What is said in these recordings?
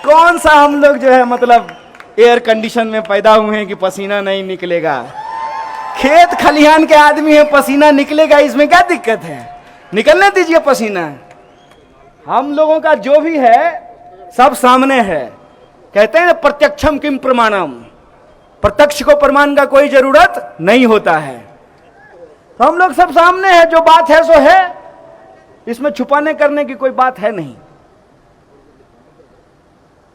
कौन सा हम लोग जो है मतलब एयर कंडीशन में पैदा हुए हैं कि पसीना नहीं निकलेगा। खेत खलिहान के आदमी है, पसीना निकलेगा, इसमें क्या दिक्कत है, निकलने दीजिए पसीना। हम लोगों का जो भी है सब सामने है। कहते हैं प्रत्यक्षम किम प्रमाणम, प्रत्यक्ष को प्रमाण का कोई जरूरत नहीं होता है। तो हम लोग सब सामने है, जो बात है सो है, इसमें छुपाने करने की कोई बात है नहीं।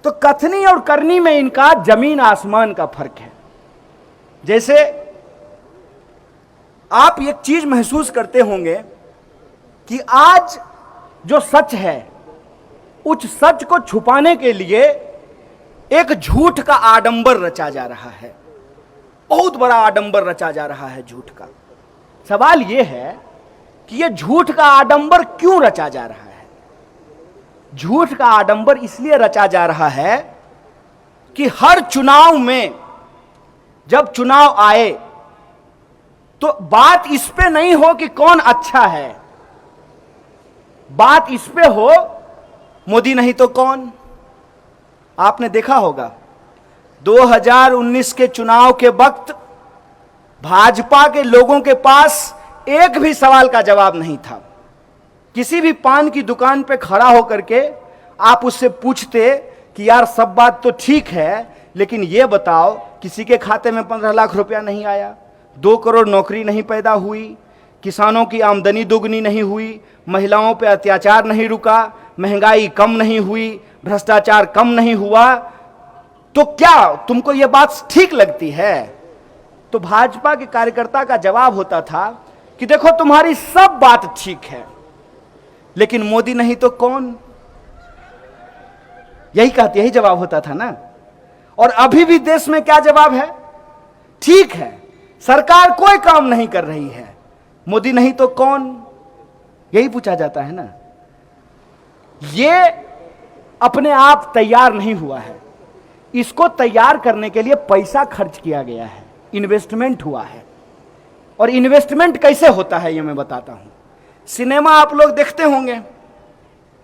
तो कथनी और करनी में इनका जमीन आसमान का फर्क है। जैसे आप एक चीज महसूस करते होंगे कि आज जो सच है उस सच को छुपाने के लिए एक झूठ का आडंबर रचा जा रहा है, बहुत बड़ा आडंबर रचा जा रहा है झूठ का। सवाल यह है कि यह झूठ का आडंबर क्यों रचा जा रहा है। झूठ का आडंबर इसलिए रचा जा रहा है कि हर चुनाव में जब चुनाव आए तो बात इस पे नहीं हो कि कौन अच्छा है, बात इस पे हो मोदी नहीं तो कौन। आपने देखा होगा 2019 के चुनाव के वक्त भाजपा के लोगों के पास एक भी सवाल का जवाब नहीं था। किसी भी पान की दुकान पे खड़ा होकर के आप उससे पूछते कि यार सब बात तो ठीक है, लेकिन ये बताओ किसी के खाते में 15 लाख रुपया नहीं आया, 2 करोड़ नौकरी नहीं पैदा हुई, किसानों की आमदनी दोगुनी नहीं हुई, महिलाओं पे अत्याचार नहीं रुका, महंगाई कम नहीं हुई, भ्रष्टाचार कम नहीं हुआ, तो क्या तुमको ये बात ठीक लगती है। तो भाजपा के कार्यकर्ता का जवाब होता था कि देखो तुम्हारी सब बात ठीक है, लेकिन मोदी नहीं तो कौन। यही जवाब होता था ना। और अभी भी देश में क्या जवाब है, ठीक है सरकार कोई काम नहीं कर रही है, मोदी नहीं तो कौन, यही पूछा जाता है ना। ये अपने आप तैयार नहीं हुआ है, इसको तैयार करने के लिए पैसा खर्च किया गया है, इन्वेस्टमेंट हुआ है। और इन्वेस्टमेंट कैसे होता है ये मैं बताता हूं। सिनेमा आप लोग देखते होंगे,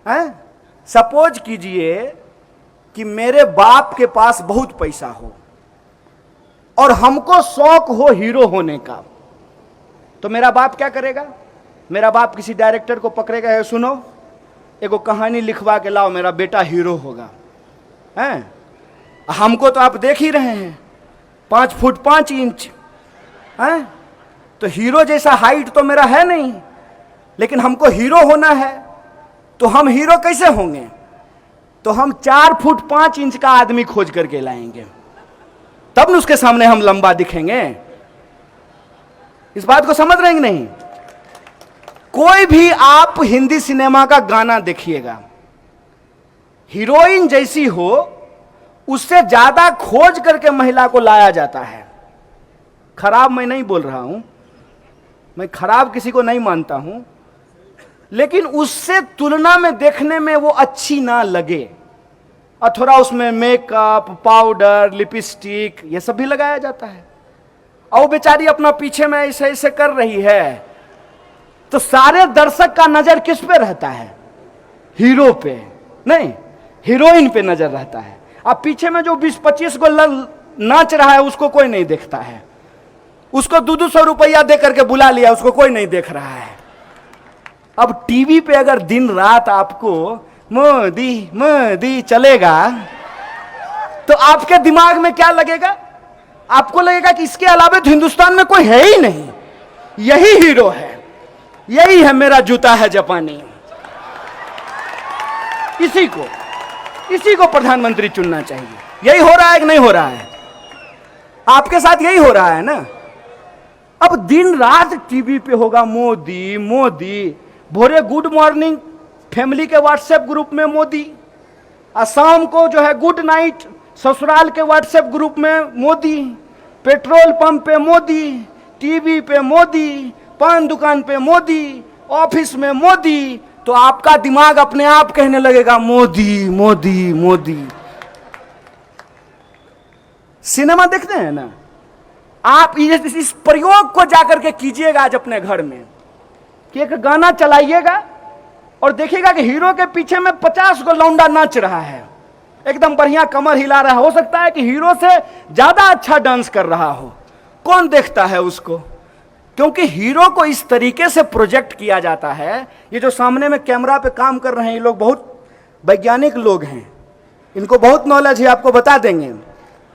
हैं? सपोज कीजिए कि मेरे बाप के पास बहुत पैसा हो और हमको शौक हो हीरो होने का, तो मेरा बाप क्या करेगा, मेरा बाप किसी डायरेक्टर को पकड़ेगा, है सुनो एगो कहानी लिखवा के लाओ, मेरा बेटा हीरो होगा। हैं? हमको तो आप देख ही रहे हैं 5 फुट 5 इंच, हैं? तो हीरो जैसा हाइट तो मेरा है नहीं, लेकिन हमको हीरो होना है, तो हम हीरो कैसे होंगे, तो हम 4 फुट 5 इंच का आदमी खोज करके लाएंगे, तब न उसके सामने हम लंबा दिखेंगे। इस बात को समझ रहे हैं कि नहीं। कोई भी आप हिंदी सिनेमा का गाना देखिएगा, हीरोइन जैसी हो उससे ज्यादा खोज करके महिला को लाया जाता है। खराब मैं नहीं बोल रहा हूं, मैं खराब किसी को नहीं मानता हूं, लेकिन उससे तुलना में देखने में वो अच्छी ना लगे, और थोड़ा उसमें मेकअप, पाउडर, लिपस्टिक ये सब भी लगाया जाता है, और वो बेचारी अपना पीछे में ऐसे ऐसे कर रही है, तो सारे दर्शक का नजर किस पे रहता है, हीरो पे नहीं, हीरोइन पे नजर रहता है। अब पीछे में जो 20-25 को नाच रहा है उसको कोई नहीं देखता है, उसको 200 रुपया दे करके बुला लिया, उसको कोई नहीं देख रहा है। अब टीवी पे अगर दिन रात आपको मोदी मोदी चलेगा तो आपके दिमाग में क्या लगेगा, आपको लगेगा कि इसके अलावा तो हिंदुस्तान में कोई है ही नहीं, यही हीरो है, यही है मेरा जूता है जापानी। इसी को प्रधानमंत्री चुनना चाहिए। यही हो रहा है कि नहीं हो रहा है, आपके साथ यही हो रहा है ना। अब दिन रात टीवी पे होगा मोदी मोदी, भोरे गुड मॉर्निंग फैमिली के व्हाट्सएप ग्रुप में मोदी, और शाम को जो है गुड नाइट ससुराल के व्हाट्सएप ग्रुप में मोदी, पेट्रोल पंप पे मोदी, टीवी पे मोदी, पान दुकान पे मोदी, ऑफिस में मोदी, तो आपका दिमाग अपने आप कहने लगेगा मोदी मोदी मोदी। सिनेमा देखते हैं ना आप, इस प्रयोग को जाकर के कीजिएगा आज अपने घर में, कि एक गाना चलाइएगा और देखिएगा कि हीरो के पीछे में 50 को लौंडा नाच रहा है, एकदम बढ़िया कमर हिला रहा हो सकता है कि हीरो से ज्यादा अच्छा डांस कर रहा हो, कौन देखता है उसको? क्योंकि हीरो को इस तरीके से प्रोजेक्ट किया जाता है। ये जो सामने में कैमरा पे काम कर रहे हैं, ये लोग बहुत वैज्ञानिक लोग हैं, इनको बहुत नॉलेज है, आपको बता देंगे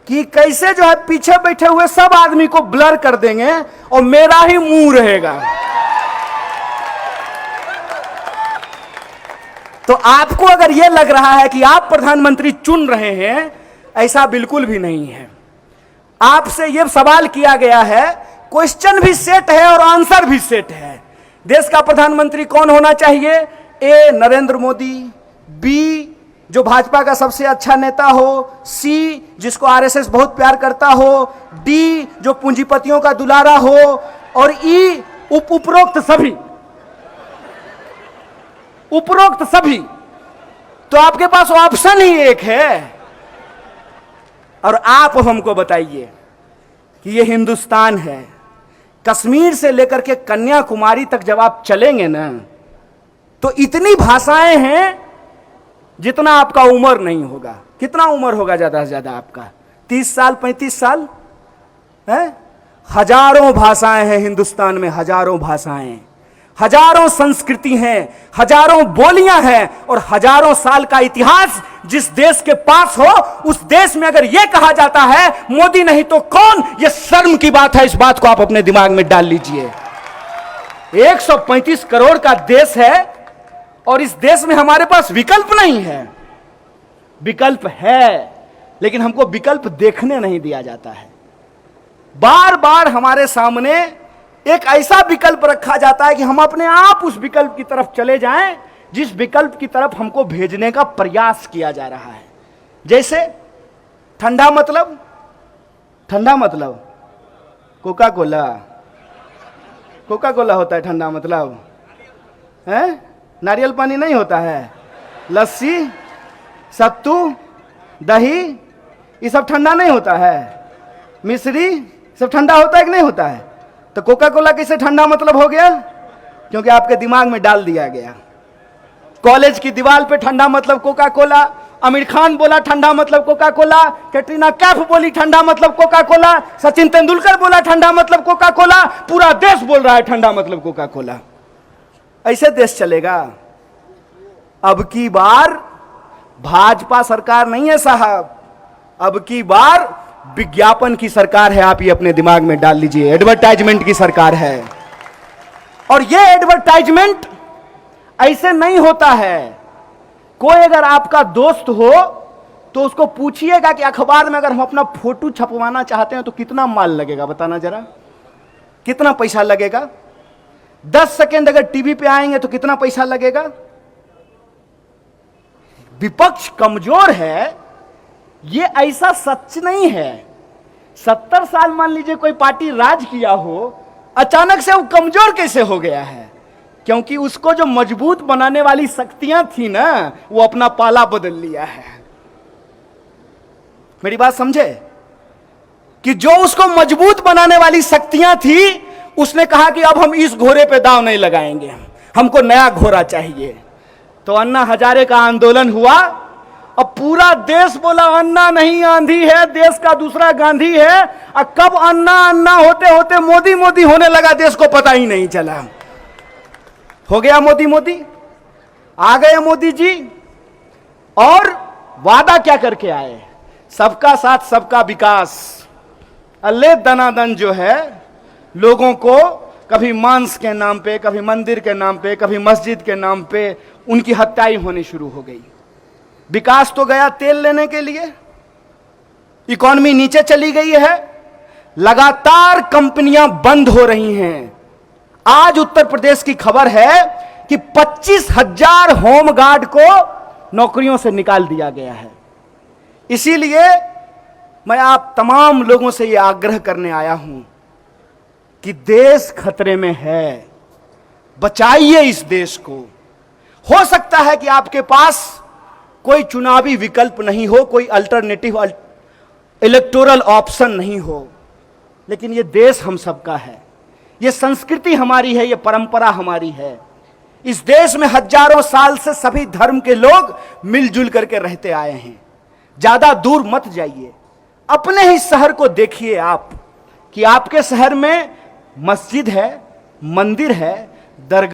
कि कैसे जो है पीछे बैठे हुए सब आदमी को ब्लर कर देंगे और मेरा ही मुंह रहेगा। तो आपको अगर यह लग रहा है कि आप प्रधानमंत्री चुन रहे हैं, ऐसा बिल्कुल भी नहीं है। आपसे यह सवाल किया गया है, क्वेश्चन भी सेट है और आंसर भी सेट है। देश का प्रधानमंत्री कौन होना चाहिए? ए नरेंद्र मोदी, बी जो भाजपा का सबसे अच्छा नेता हो, सी जिसको आरएसएस बहुत प्यार करता हो, डी जो पूंजीपतियों का दुलारा हो, और ई उपरोक्त सभी। उपरोक्त सभी। तो आपके पास ऑप्शन ही एक है। और आप हमको बताइए कि ये हिंदुस्तान है, कश्मीर से लेकर के कन्याकुमारी तक जब आप चलेंगे ना, तो इतनी भाषाएं हैं जितना आपका उम्र नहीं होगा। कितना उम्र होगा ज्यादा से ज्यादा आपका? 30 साल 35 साल है? हजारों भाषाएं हैं हिंदुस्तान में, हजारों भाषाएं, हजारों संस्कृति हैं, हजारों बोलियां हैं और हजारों साल का इतिहास जिस देश के पास हो, उस देश में अगर यह कहा जाता है मोदी नहीं तो कौन, यह शर्म की बात है। इस बात को आप अपने दिमाग में डाल लीजिए। 135 करोड़ का देश है और इस देश में हमारे पास विकल्प नहीं है। विकल्प है, लेकिन हमको विकल्प देखने नहीं दिया जाता है। बार बार हमारे सामने एक ऐसा विकल्प रखा जाता है कि हम अपने आप उस विकल्प की तरफ चले जाएं जिस विकल्प की तरफ हमको भेजने का प्रयास किया जा रहा है। जैसे ठंडा मतलब, ठंडा मतलब कोका कोला, कोका कोला होता है ठंडा मतलब, है? नारियल पानी नहीं होता है, लस्सी, सत्तू, दही, ये सब ठंडा नहीं होता है, मिश्री, सब ठंडा होता है कि नहीं होता है? तो कोका कोला कैसे ठंडा मतलब हो गया? क्योंकि आपके दिमाग में डाल दिया गया। कॉलेज की दीवार पे ठंडा मतलब कोका कोला, आमिर खान बोला ठंडा मतलब कोका कोला, कैटरीना कैफ बोली ठंडा मतलब कोका कोला, सचिन तेंदुलकर बोला ठंडा मतलब कोका कोला, पूरा देश बोल रहा है ठंडा मतलब कोका कोला। ऐसे देश चलेगा? अब की बार भाजपा सरकार नहीं है साहब, अब की बार विज्ञापन की सरकार है। आप ये अपने दिमाग में डाल लीजिए, एडवर्टाइजमेंट की सरकार है। और ये एडवर्टाइजमेंट ऐसे नहीं होता है। कोई अगर आपका दोस्त हो तो उसको पूछिएगा कि अखबार में अगर हम अपना फोटो छपवाना चाहते हैं तो कितना माल लगेगा, बताना जरा, कितना पैसा लगेगा? 10 सेकेंड अगर टीवी पे आएंगे तो कितना पैसा लगेगा? विपक्ष कमजोर है, ये ऐसा सच नहीं है। 70 साल मान लीजिए कोई पार्टी राज किया हो, अचानक से वो कमजोर कैसे हो गया है? क्योंकि उसको जो मजबूत बनाने वाली शक्तियां थी ना, वो अपना पाला बदल लिया है। मेरी बात समझे? कि जो उसको मजबूत बनाने वाली शक्तियां थी, उसने कहा कि अब हम इस घोड़े पे दांव नहीं लगाएंगे, हमको नया घोड़ा चाहिए। तो अन्ना हजारे का आंदोलन हुआ। अब पूरा देश बोला अन्ना नहीं आंधी है, देश का दूसरा गांधी है। और कब अन्ना अन्ना होते होते मोदी मोदी होने लगा, देश को पता ही नहीं चला। हो गया मोदी मोदी, आ गए मोदी जी। और वादा क्या करके आए? सबका साथ सबका विकास। अल्ले दनादन जो है लोगों को कभी मांस के नाम पे, कभी मंदिर के नाम पे, कभी मस्जिद के नाम पे उनकी हत्याएं होनी शुरू हो गई। विकास तो गया तेल लेने के लिए, इकॉनमी नीचे चली गई है, लगातार कंपनियां बंद हो रही हैं। आज उत्तर प्रदेश की खबर है कि 25,000 होमगार्ड को नौकरियों से निकाल दिया गया है। इसीलिए मैं आप तमाम लोगों से यह आग्रह करने आया हूं कि देश खतरे में है, बचाइए इस देश को। हो सकता है कि आपके पास कोई चुनावी विकल्प नहीं हो, कोई अल्टरनेटिव इलेक्टोरल ऑप्शन नहीं हो, लेकिन यह देश हम सबका है, यह संस्कृति हमारी है, यह परंपरा हमारी है। इस देश में हजारों साल से सभी धर्म के लोग मिलजुल करके रहते आए हैं। ज्यादा दूर मत जाइए, अपने ही शहर को देखिए आप कि आपके शहर में मस्जिद है, मंदिर है, दरगाह